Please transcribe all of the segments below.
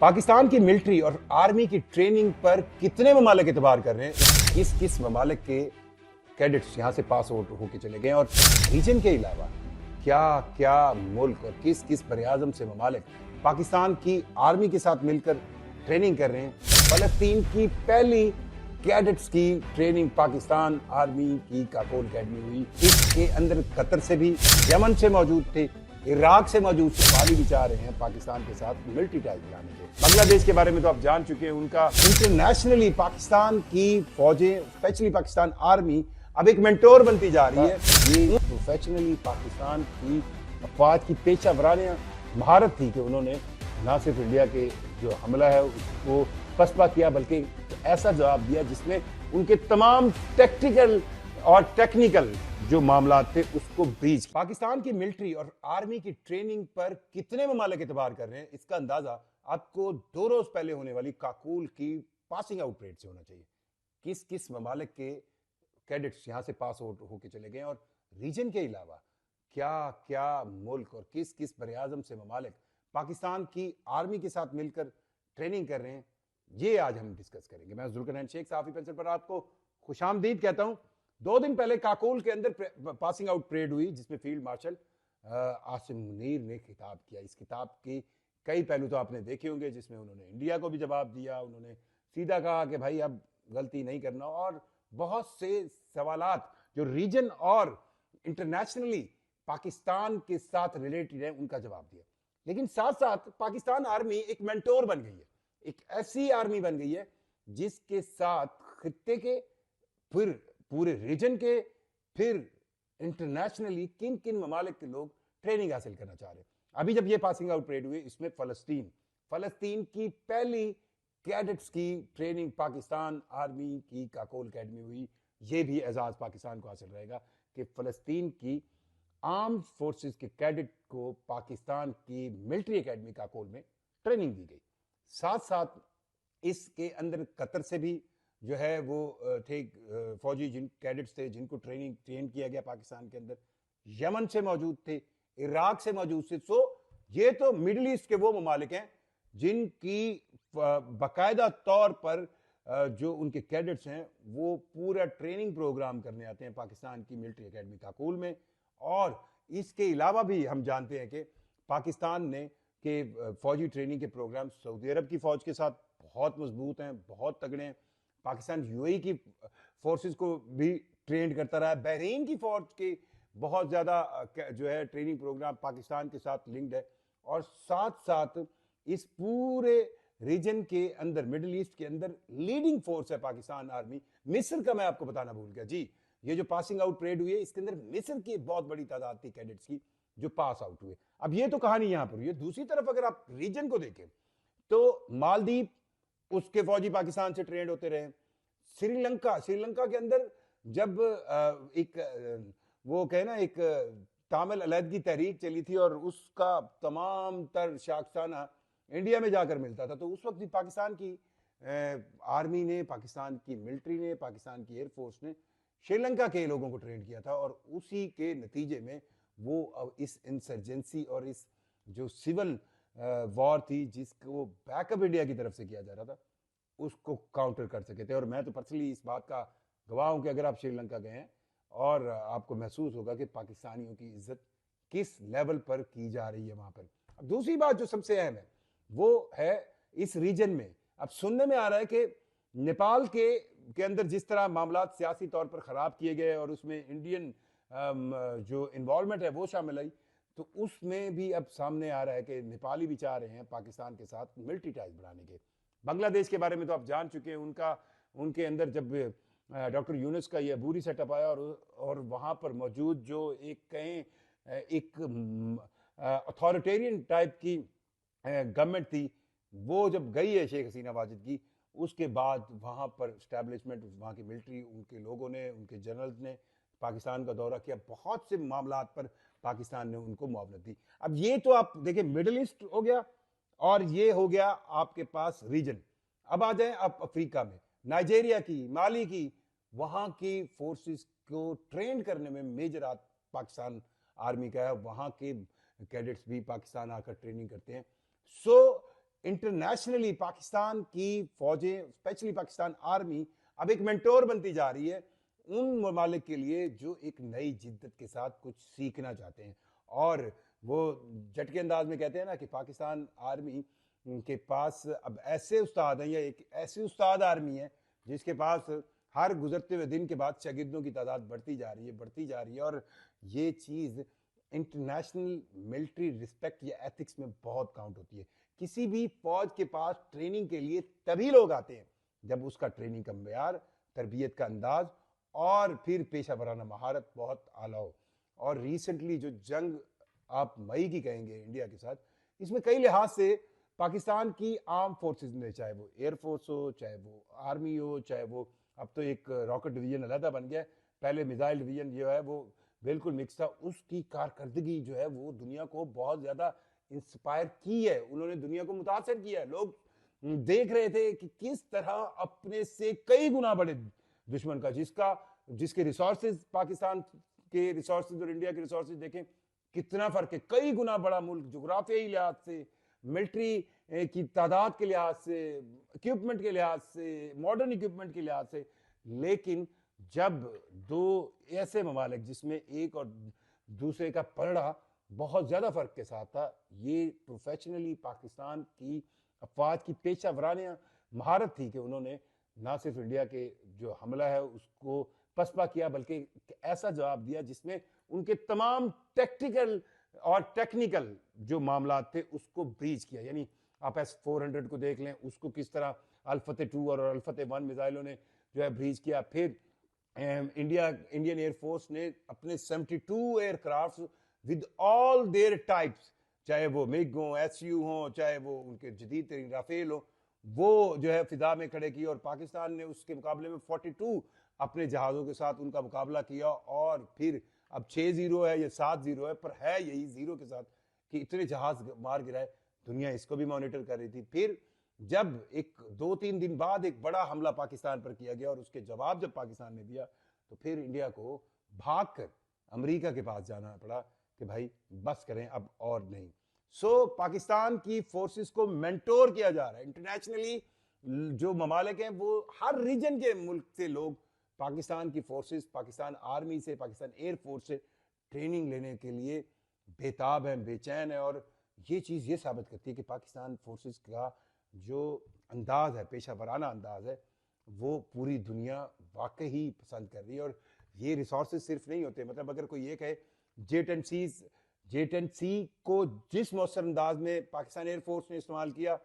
पाकिस्तान की मिलिट्री और आर्मी की ट्रेनिंग पर कितने ममालिक एतबार कर रहे हैं, किस किस ममालिक के कैडेट्स यहाँ से पास आउट होकर चले गए और रीजन के अलावा क्या क्या मुल्क और किस किस बरआज़म से ममालिक पाकिस्तान की आर्मी के साथ मिलकर ट्रेनिंग कर रहे हैं। फलस्तीन की पहली कैडेट्स की ट्रेनिंग पाकिस्तान आर्मी की काकोल अकेडमी हुई। इसके अंदर कतर से भी, यमन से मौजूद थे, इराक से मौजूद सिपाही भी चाह रहे हैं पाकिस्तान के साथ मिलिट्री टाइज बनाने के। बांग्लादेश के बारे में तो आप जान चुके हैं, उनका इंटरनेशनली पाकिस्तान की फौजें, स्पेशली पाकिस्तान आर्मी अब एक मेंटोर बनती जा रही है। ये प्रोफेशनली पाकिस्तान की अफवाज की पेशा वराना महारत थी कि उन्होंने ना सिर्फ इंडिया के जो हमला है उसको पसपा किया, बल्कि ऐसा जवाब दिया जिसमें उनके तमाम टैक्टिकल और टेक्निकल जो मामला थे उसको ब्रीच। पाकिस्तान की मिलिट्री और आर्मी की ट्रेनिंग पर कितने ममालिक एतबार कर रहे हैं, इसका अंदाजा आपको 2 रोज पहले होने वाली काकुल की पासिंग आउट परेड से होना चाहिए। किस किस ममालिक के कैडेट्स यहां से पास आउट होकर चले गए और रीजन के अलावा क्या क्या मुल्क और किस किस बरआज़म से ममालिक पाकिस्तान की आर्मी के साथ मिलकर ट्रेनिंग कर रहे हैं, ये आज हम डिस्कस करेंगे। मैं जुल्करनैन शेख साफी पेंसिल पर आपको खुशामदीद कहता हूं। 2 दिन पहले काकोल के अंदर पासिंग आउट परेड हुई जिसमें फील्ड मार्शल आसिम मुनीर ने खिताब किया। इस खिताब के कई पहलू तो आपने देखे होंगे, जिसमें उन्होंने इंडिया को भी जवाब दिया, उन्होंने सीधा कहा कि भाई अब गलती नहीं करना, और बहुत से सवालात जो रीजन और इंटरनेशनली पाकिस्तान के साथ रिलेटेड है उनका जवाब दिया। लेकिन साथ साथ पाकिस्तान आर्मी एक मेंटोर बन गई है, एक ऐसी आर्मी बन गई है जिसके साथ खित्ते के, फिर पूरे रीजन के, फिर इंटरनेशनली किन किन ममालिक के लोग ट्रेनिंग हासिल करना चाह रहे हैं। अभी जब ये पासिंग आउट परेड हुई, इसमें फलस्तीन की पहली कैडेट्स की ट्रेनिंग पाकिस्तान आर्मी की काकोल अकेडमी हुई। ये भी एजाज पाकिस्तान को हासिल रहेगा कि फलस्तीन की आर्म्ड फोर्सेस के कैडेट को पाकिस्तान की मिलिट्री अकेडमी काकोल में ट्रेनिंग दी गई। साथ साथ इसके अंदर कतर से भी जो है वो थे फौजी, जिन कैडेट्स थे जिनको ट्रेन किया गया पाकिस्तान के अंदर, यमन से मौजूद थे, इराक से मौजूद थे। सो ये तो मिडिल ईस्ट के वो ममालिक हैं जिनकी बाकायदा तौर पर जो उनके कैडेट्स हैं वो पूरा ट्रेनिंग प्रोग्राम करने आते हैं पाकिस्तान की मिलिट्री अकेडमी काकुल में। और इसके अलावा भी हम जानते हैं कि पाकिस्तान ने के फौजी ट्रेनिंग के प्रोग्राम सऊदी अरब की फौज के साथ बहुत मजबूत हैं, बहुत तगड़े हैं। पाकिस्तान यूएई की फोर्सेस को भी ट्रेन करता रहा है। बहरीन की फौज के बहुत ज़्यादा जो है ट्रेनिंग प्रोग्राम पाकिस्तान के साथ लिंक्ड है। और साथ साथ इस पूरे रीजन के अंदर, मिडिल ईस्ट के अंदर लीडिंग फोर्स है पाकिस्तान आर्मी। मिस्र का मैं आपको बताना भूल गया जी, ये जो पासिंग आउट परेड हुई है इसके अंदर मिस्र की बहुत बड़ी तादाद थी कैडेट्स की जो पास आउट हुए। अब ये तो कहानी यहां पर हुई है। दूसरी तरफ अगर आप रीजन को देखें तो मालदीव, उसके फौजी पाकिस्तान से ट्रेंड होते रहे। श्रीलंका के अंदर जब एक वो कहे ना, एक तामिल अलहदगी तहरीक चली थी और उसका तमाम तर शाखसाना इंडिया में जाकर मिलता था, तो उस वक्त भी पाकिस्तान की आर्मी ने, पाकिस्तान की मिलिट्री ने, पाकिस्तान की एयरफोर्स ने श्रीलंका के लोगों को ट्रेन किया था। और उसी के नतीजे में वो इस इंसर्जेंसी और इस जो सिविल वॉर थी जिसको बैकअप इंडिया की तरफ से किया जा रहा था, उसको काउंटर कर सके थे। और मैं तो पर्सनली इस बात का गवाह हूं कि अगर आप श्रीलंका गए हैं और आपको महसूस होगा कि पाकिस्तानियों की इज्जत किस लेवल पर की जा रही है वहां पर। अब दूसरी बात जो सबसे अहम है वो है इस रीजन में अब सुनने में आ रहा है कि नेपाल के अंदर जिस तरह मामला सियासी तौर पर खराब किए गए और उसमें इंडियन जो इन्वॉल्वमेंट है वो शामिल आई, तो उसमें भी अब सामने आ रहा है कि नेपाली भी चाह रहे हैं पाकिस्तान के साथ मिलिट्री टाइज बढ़ाने के। बांग्लादेश के बारे में तो आप जान चुके हैं, उनके अंदर जब डॉक्टर यूनुस का ये अबूरी सेटअप आया और वहां पर मौजूद जो एक कहें एक अथॉरिटेरियन टाइप की गवर्नमेंट थी, वो जब गई है शेख हसीना वाजिद की, उसके बाद वहां पर स्टैब्लिशमेंट, वहां की मिलिट्री, उनके लोगों ने, उनके जनरल्स ने पाकिस्तान का दौरा किया, बहुत से मामलात पर पाकिस्तान ने उनको मुआवनत दी। अब ये तो आप देखिए मिडिल ईस्ट हो गया और ये हो गया आपके पास रीजन। अब आ जाए आप अफ्रीका में, नाइजीरिया की, माली की, वहां की फोर्सेस को ट्रेन करने में मेजर हाथ पाकिस्तान आर्मी का है। वहां के कैडेट्स भी पाकिस्तान आकर ट्रेनिंग करते हैं। सो इंटरनेशनली पाकिस्तान की फौजें, स्पेशली पाकिस्तान आर्मी अब एक मेंटोर बनती जा रही है उन ममालिक के लिए जो एक नई जिद्दत के साथ कुछ सीखना चाहते हैं। और वो झटके अंदाज में कहते हैं ना कि पाकिस्तान आर्मी के पास अब ऐसे उस्ताद हैं, या एक ऐसी उस्ताद आर्मी है जिसके पास हर गुजरते हुए दिन के बाद शागिर्दों की तादाद बढ़ती जा रही है, बढ़ती जा रही है। और ये चीज़ इंटरनेशनल मिलिट्री रिस्पेक्ट या एथिक्स में बहुत काउंट होती है। किसी भी फौज के पास ट्रेनिंग के लिए तभी लोग आते हैं जब उसका ट्रेनिंग का मेयार, तरबियत का अंदाज और फिर पेशा वराना महारत बहुत आला हो। और रिसेंटली जो जंग आप मई की कहेंगे इंडिया के साथ, इसमें कई लिहाज से पाकिस्तान की आर्म फोर्सेस ने, चाहे वो एयरफोर्स हो, चाहे वो आर्मी हो, चाहे वो अब तो एक रॉकेट डिवीजन अलहदा बन गया है, पहले मिसाइल डिवीजन जो है वो बिल्कुल मिक्स था, उसकी कारकर्दगी जो है वो दुनिया को बहुत ज्यादा इंस्पायर की है, उन्होंने दुनिया को मुतासर किया है। लोग देख रहे थे कि किस तरह अपने से कई गुना बड़े दुश्मन का, जिसके रिसोर्सेज पाकिस्तान के रिसोर्सेज और इंडिया के रिसोर्सेज देखें कितना फर्क है, कई गुना बड़ा मुल्क जोग्राफियाई लिहाज से, मिलिट्री की तादाद के लिहाज से, इक्विपमेंट के लिहाज से, मॉडर्न इक्विपमेंट के लिहाज से। लेकिन जब दो ऐसे ममालिक जिसमें एक और दूसरे का पलड़ा बहुत ज्यादा फर्क के साथ था, ये प्रोफेशनली पाकिस्तान की अफवाज की पेशा वराना महारत थी कि उन्होंने ना सिर्फ इंडिया के जो हमला है उसको पसपा किया, बल्कि ऐसा जवाब दिया जिसमें उनके तमाम टैक्टिकल और टेक्निकल जो मामला थे उसको ब्रीच किया। यानी आप S-400 को देख लें, उसको किस तरह अल-फतेह-2 और अल-फतेह-1 मिसाइलों ने जो है ब्रीच किया। फिर इंडियन एयरफोर्स ने अपने 72 aircraft with all there types, चाहे वो मिग हो, SU हो, चाहे वो उनके जदीद तरीन राफेल हो, वो जो है फिजा में खड़े किए। और पाकिस्तान ने उसके मुकाबले में 42 अपने जहाज़ों के साथ उनका मुकाबला किया। और फिर अब 6-0 है या 7-0 है, पर है यही 0 के साथ कि इतने जहाज मार गिराए, दुनिया इसको भी मॉनिटर कर रही थी। फिर जब एक 2-3 दिन बाद एक बड़ा हमला पाकिस्तान पर किया गया और उसके जवाब जब पाकिस्तान ने दिया, तो फिर इंडिया को भागकर अमेरिका के पास जाना पड़ा कि भाई बस करें अब और नहीं। सो पाकिस्तान की फोर्सेस को मेंटोर किया जा रहा है इंटरनेशनली। जो ममालिक हैं वो हर रीजन के मुल्क से लोग पाकिस्तान की फोर्सेस, पाकिस्तान आर्मी से, पाकिस्तान एयरफोर्स से ट्रेनिंग लेने के लिए बेताब है, बेचैन है। और ये चीज़ ये साबित करती है कि पाकिस्तान फोर्सेस का जो अंदाज है, पेशा वराना अंदाज है, वो पूरी दुनिया वाकई पसंद कर रही है। और ये रिसोर्सेज सिर्फ नहीं होते, मतलब अगर कोई ये कहे J-10C को जिस मौसर अंदाज में पाकिस्तान एयरफोर्स ने इस्तेमाल किया,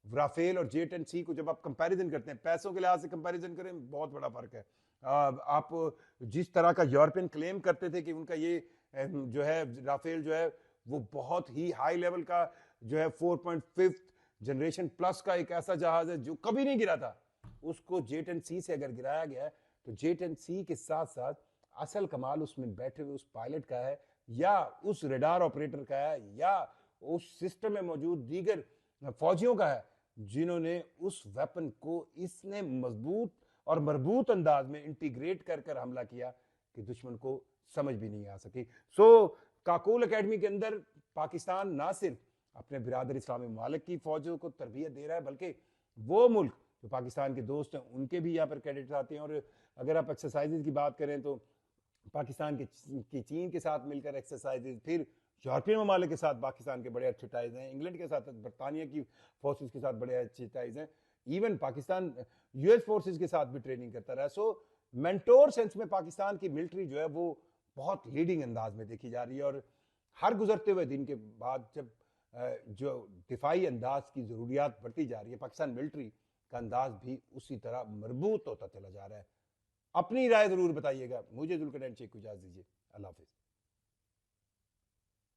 राफेल और J-10C को जब आप कंपैरिजन करते हैं, पैसों के लिहाज से कंपैरिजन करें, बहुत बड़ा फर्क है। आप जिस तरह का यूरोपियन क्लेम करते थे कि उनका ये जो है राफेल जो है वो बहुत ही हाई लेवल का जो है 4.5 जनरेशन प्लस का एक ऐसा जहाज है जो कभी नहीं गिरा था, उसको J-10C से अगर गिराया गया है तो J-10C के साथ साथ असल कमाल उसमें बैठे हुए उस पायलट का है, या उस रेडार ऑपरेटर का है, या उस सिस्टम में मौजूद दीगर फौजियों का है, जिन्होंने उस वेपन को इसने मजबूत और मरबूत अंदाज में इंटीग्रेट कर कर हमला किया कि दुश्मन को समझ भी नहीं आ सकी। सो काकुल एकेडमी के अंदर पाकिस्तान ना सिर्फ अपने बिरादर इस्लामी ममालिक की फौजों को तरबियत दे रहा है, बल्कि वो मुल्क जो पाकिस्तान के दोस्त हैं उनके भी यहाँ पर कैडेट्स आते हैं। और अगर आप एक्सरसाइजेज की बात करें तो पाकिस्तान के चीन के साथ मिलकर एक्सरसाइजेज, फिर यूरोपियन ममालिक के साथ पाकिस्तान के बड़े अच्छे टाइज हैं, इंग्लैंड के साथ, बरतानिया की फोर्सेस के साथ बड़े अच्छे टाइज हैं, इवन पाकिस्तान US फोर्सेस के साथ भी ट्रेनिंग करता रहा। सो मेंटोर सेंस में पाकिस्तान की मिलिट्री जो है वो बहुत लीडिंग अंदाज में देखी जा रही है। और हर गुजरते हुए दिन के बाद जब जो दिफाई अंदाज की जरूरियात बढ़ती जा रही है, पाकिस्तान मिलिट्री का अंदाज भी उसी तरह मजबूत होता चला जा रहा है। अपनी राय जरूर बताइएगा। मुझे जुल्करनैन शेख को इजाजत दीजिए। अल्लाह हाफिज।